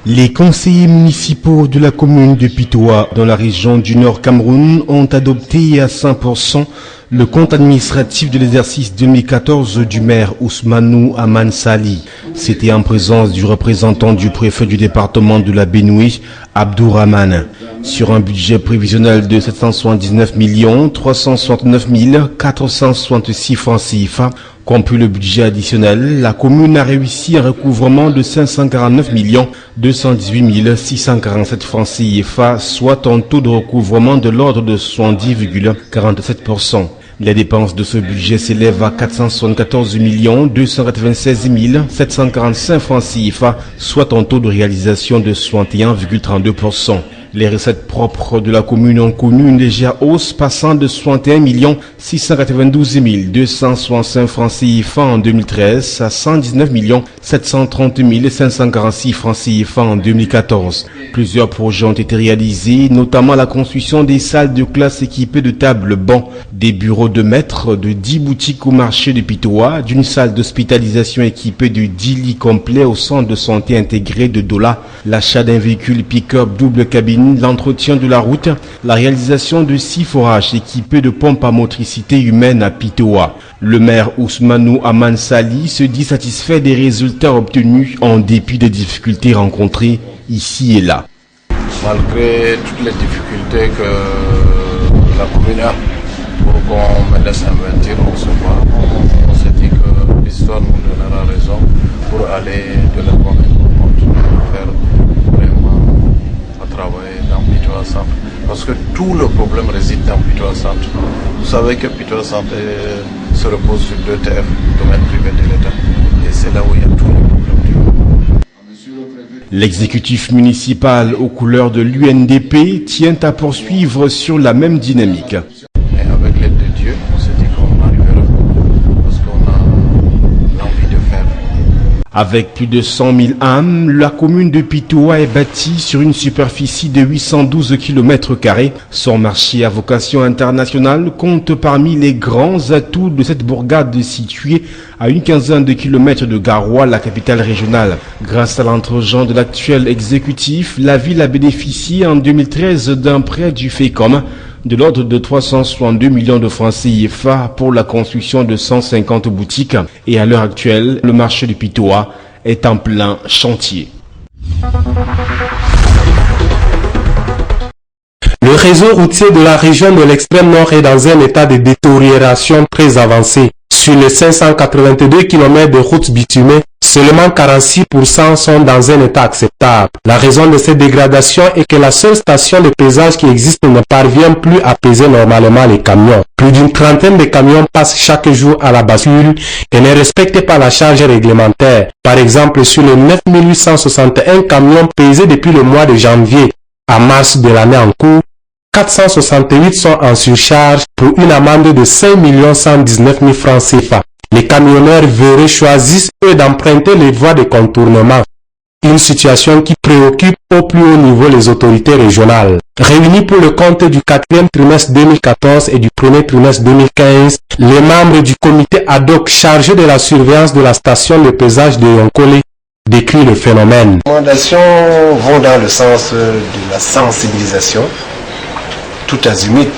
Les conseillers municipaux de la commune de Pitoa, dans la région du Nord Cameroun, ont adopté à 100% le compte administratif de l'exercice 2014 du maire Ousmanou Aman Sali. C'était en présence du représentant du préfet du département de la Benue, Abdourahmane. Sur un budget prévisionnel de 779 369 466 francs CFA, compris le budget additionnel, la commune a réussi un recouvrement de 549 218 647 francs CFA, soit un taux de recouvrement de l'ordre de 70,47%. Les dépenses de ce budget s'élèvent à 474 296 745 francs CFA, soit un taux de réalisation de 61,32%. Les recettes propres de la commune ont connu une légère hausse, passant de 61 692 265 francs CFA en 2013 à 119 730 546 francs CFA en 2014. Plusieurs projets ont été réalisés, notamment la construction des salles de classe équipées de tables bancs, des bureaux de maître, de 10 boutiques au marché de Pitoa, d'une salle d'hospitalisation équipée de 10 lits complets au centre de santé intégré de Dola, l'achat d'un véhicule pick-up double cabine, l'entretien de la route, la réalisation de 6 forages équipés de pompes à motricité humaine à Pitoa. Le maire Ousmanou Aman Sali se dit satisfait des résultats obtenus en dépit des difficultés rencontrées ici et là. Malgré toutes les difficultés que la commune a pour qu'on me laisse investir au secours, on s'est dit que l'histoire nous donnera raison pour aller de l'avant et pour continuer à faire vraiment à travailler dans Pitoa Centre. Parce que tout le problème réside dans Pitoa Centre. Vous savez que Pitoa Centre se repose sur 2 TF, domaine privé de l'État. Et c'est là où il y a tous les problèmes du monde. L'exécutif municipal aux couleurs de l'UNDP tient à poursuivre sur la même dynamique. Et avec l'aide de Dieu, on s'est dit qu'on arrivera parce qu'on a l'envie de faire. Avec plus de 100 000 âmes, la commune de Pitoa est bâtie sur une superficie de 812 km². Son marché à vocation internationale compte parmi les grands atouts de cette bourgade située à une quinzaine de kilomètres de Garoua, la capitale régionale. Grâce à l'entregent de l'actuel exécutif, la ville a bénéficié en 2013 d'un prêt du FECOM de l'ordre de 362 millions de francs CFA pour la construction de 150 boutiques. Et à l'heure actuelle, le marché de Pitoa est en plein chantier. Le réseau routier de la région de l'extrême nord est dans un état de détérioration très avancé. Sur les 582 km de routes bitumées, seulement 46% sont dans un état acceptable. La raison de cette dégradation est que la seule station de pesage qui existe ne parvient plus à peser normalement les camions. Plus d'une trentaine de camions passent chaque jour à la bascule et ne respectent pas la charge réglementaire. Par exemple, sur les 9861 camions pesés depuis le mois de janvier à mars de l'année en cours, 468 sont en surcharge pour une amende de 5 119 000 francs CFA. Les camionneurs véreux choisissent eux d'emprunter les voies de contournement. Une situation qui préoccupe au plus haut niveau les autorités régionales. Réunis pour le compte du 4e trimestre 2014 et du 1er trimestre 2015, les membres du comité ad hoc chargé de la surveillance de la station de pesage de Yonkole décrit le phénomène. Les recommandations vont dans le sens de la sensibilisation, tout azimut,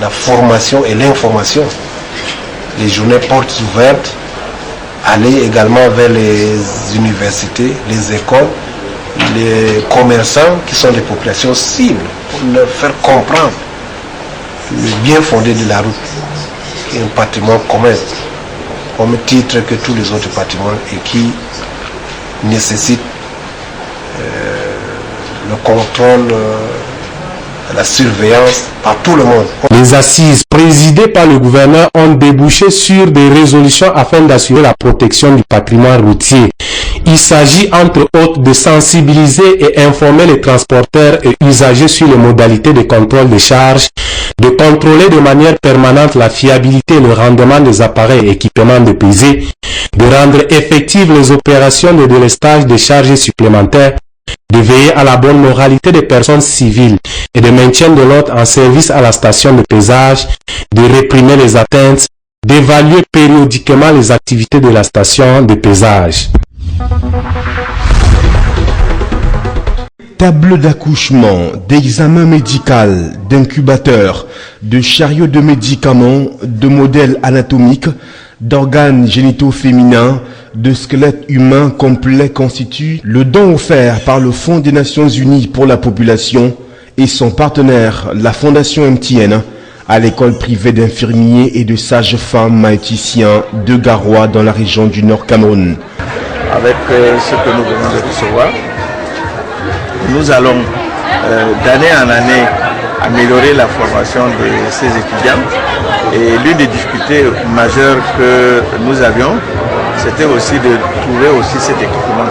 la formation et l'information. Les journées portes ouvertes, aller également vers les universités, les écoles, les commerçants qui sont des populations cibles pour leur faire comprendre le bien fondé de la route, qui est un patrimoine commun, au même titre que tous les autres patrimoines et qui nécessite le contrôle, la surveillance par tout le monde. Les assises présidées par le gouverneur ont débouché sur des résolutions afin d'assurer la protection du patrimoine routier. Il s'agit entre autres de sensibiliser et informer les transporteurs et usagers sur les modalités de contrôle des charges, de contrôler de manière permanente la fiabilité et le rendement des appareils et équipements de pesée, de rendre effectives les opérations de délestage des charges supplémentaires, de veiller à la bonne moralité des personnes civiles et de maintien de l'ordre en service à la station de pesage, de réprimer les atteintes, d'évaluer périodiquement les activités de la station de pesage. Tables d'accouchement, d'examen médical, d'incubateur, de chariots de médicaments, de modèles anatomiques, d'organes génitaux féminins, de squelettes humains complets constituent le don offert par le Fonds des Nations Unies pour la population et son partenaire, la Fondation MTN, à l'école privée d'infirmiers et de sages-femmes maïticiens de Garoua dans la région du Nord Cameroun. Avec ce que nous venons de recevoir, nous allons d'année en année améliorer la formation de ces étudiants. Et l'une des difficultés majeures que nous avions, c'était aussi de trouver aussi cet équipement.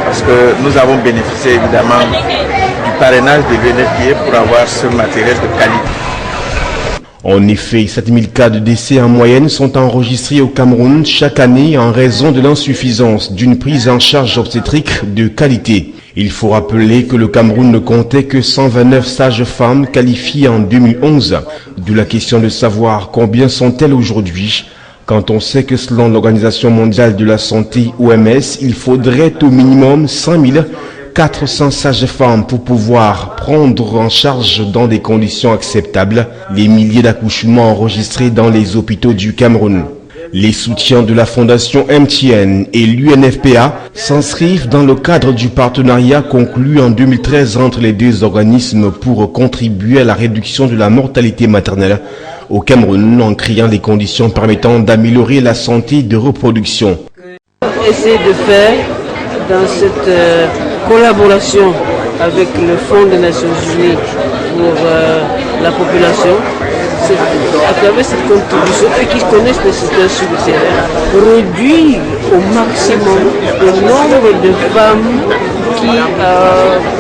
Parce que nous avons bénéficié évidemment du parrainage des VNFPA pour avoir ce matériel de qualité. En effet, 7000 cas de décès en moyenne sont enregistrés au Cameroun chaque année en raison de l'insuffisance d'une prise en charge obstétrique de qualité. Il faut rappeler que le Cameroun ne comptait que 129 sages-femmes qualifiées en 2011, d'où la question de savoir combien sont-elles aujourd'hui, quand on sait que selon l'Organisation mondiale de la santé OMS, il faudrait au minimum 5400 sages-femmes pour pouvoir prendre en charge dans des conditions acceptables les milliers d'accouchements enregistrés dans les hôpitaux du Cameroun. Les soutiens de la Fondation MTN et l'UNFPA s'inscrivent dans le cadre du partenariat conclu en 2013 entre les deux organismes pour contribuer à la réduction de la mortalité maternelle au Cameroun en créant les conditions permettant d'améliorer la santé de reproduction. Essayer de faire dans cette collaboration avec le Fonds des Nations Unies pour la population, à travers cette contribution, et qui connaissent les situations sur le terrain, réduire au maximum le nombre de femmes qui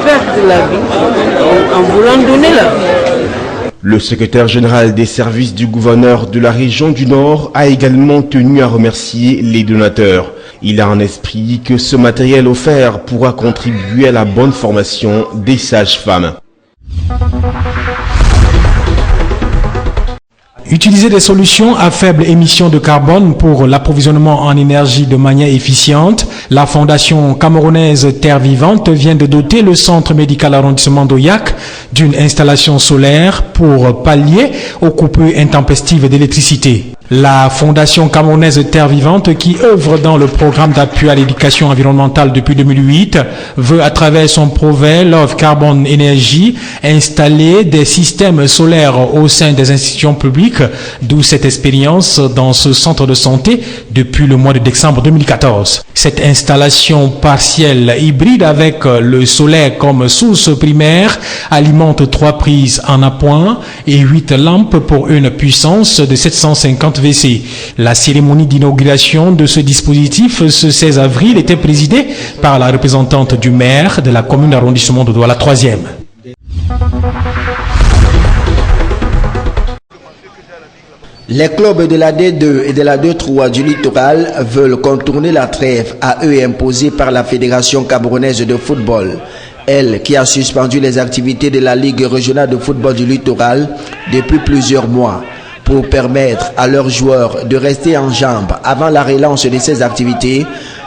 perdent la vie en voulant donner la vie. Le secrétaire général des services du gouverneur de la région du Nord a également tenu à remercier les donateurs. Il a en esprit que ce matériel offert pourra contribuer à la bonne formation des sages-femmes. Utiliser des solutions à faible émission de carbone pour l'approvisionnement en énergie de manière efficiente, la Fondation camerounaise Terre Vivante vient de doter le centre médical arrondissement d'Oyac d'une installation solaire pour pallier aux coupures intempestives d'électricité. La Fondation camerounaise Terre Vivante, qui œuvre dans le programme d'appui à l'éducation environnementale depuis 2008, veut à travers son projet Love Carbon Energy installer des systèmes solaires au sein des institutions publiques, d'où cette expérience dans ce centre de santé depuis le mois de décembre 2014. Cette installation partielle hybride avec le solaire comme source primaire alimente 3 prises en appoint et 8 lampes pour une puissance de 750 VC. La cérémonie d'inauguration de ce dispositif ce 16 avril était présidée par la représentante du maire de la commune d'arrondissement de Douala 3e. Les clubs de la D2 et de la D3 du littoral veulent contourner la trêve à eux imposée par la Fédération camerounaise de football, elle qui a suspendu les activités de la Ligue régionale de football du littoral depuis plusieurs mois, pour permettre à leurs joueurs de rester en jambes avant la relance de ces activités.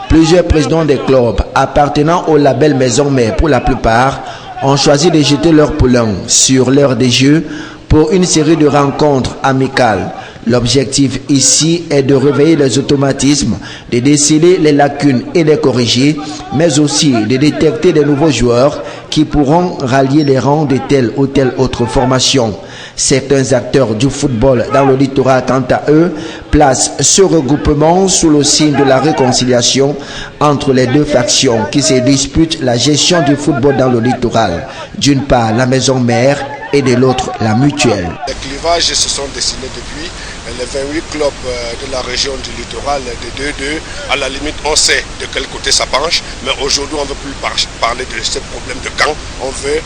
Plusieurs présidents des clubs appartenant au label Maison Mère pour la plupart ont choisi de jeter leur poulain sur l'heure des jeux pour une série de rencontres amicales. L'objectif ici est de réveiller les automatismes, de déceler les lacunes et les corriger, mais aussi de détecter de nouveaux joueurs qui pourront rallier les rangs de telle ou telle autre formation. Certains acteurs du football dans le littoral, quant à eux, placent ce regroupement sous le signe de la réconciliation entre les deux factions qui se disputent la gestion du football dans le littoral. D'une part, la maison mère et de l'autre, la mutuelle. Les clivages se sont dessinés depuis les 28 clubs de la région du littoral de 2-2. À la limite, on sait de quel côté ça penche, mais aujourd'hui, on ne veut plus parler de ce problème de camp. On veut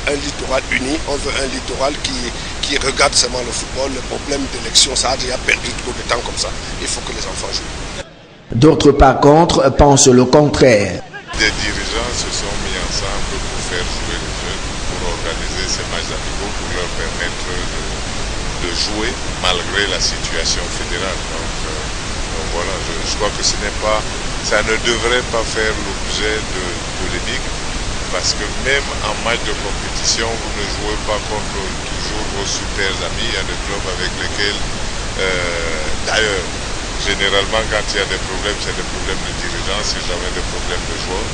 un littoral uni, on veut un littoral qui regarde seulement le football. Le problème d'élection, ça a déjà perdu trop de temps comme ça. Il faut que les enfants jouent. D'autres, par contre, pensent le contraire. Des dirigeants se sont mis ensemble pour faire jouer les jeunes, pour organiser ces matchs amicaux, pour leur permettre de jouer malgré la situation fédérale. Donc voilà, je crois que ça ne devrait pas faire l'objet de polémique. parce que même en match de compétition, vous ne jouez pas contre toujours vos super amis. Il y a des clubs avec lesquels, d'ailleurs, généralement quand il y a des problèmes, c'est des problèmes de dirigeants, c'est jamais des problèmes de joueurs.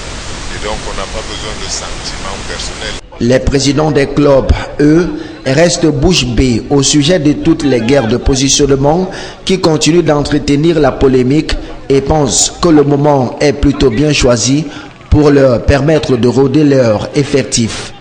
Et donc on n'a pas besoin de sentiments personnels. Les présidents des clubs, eux, restent bouche bée au sujet de toutes les guerres de positionnement qui continuent d'entretenir la polémique et pensent que le moment est plutôt bien choisi pour leur permettre de rôder leur effectif.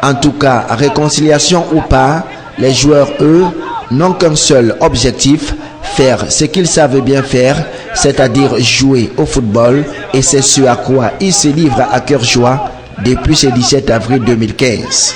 En tout cas, réconciliation ou pas, les joueurs, eux, n'ont qu'un seul objectif, faire ce qu'ils savent bien faire, c'est-à-dire jouer au football, et c'est ce à quoi ils se livrent à cœur joie depuis ce 17 avril 2015.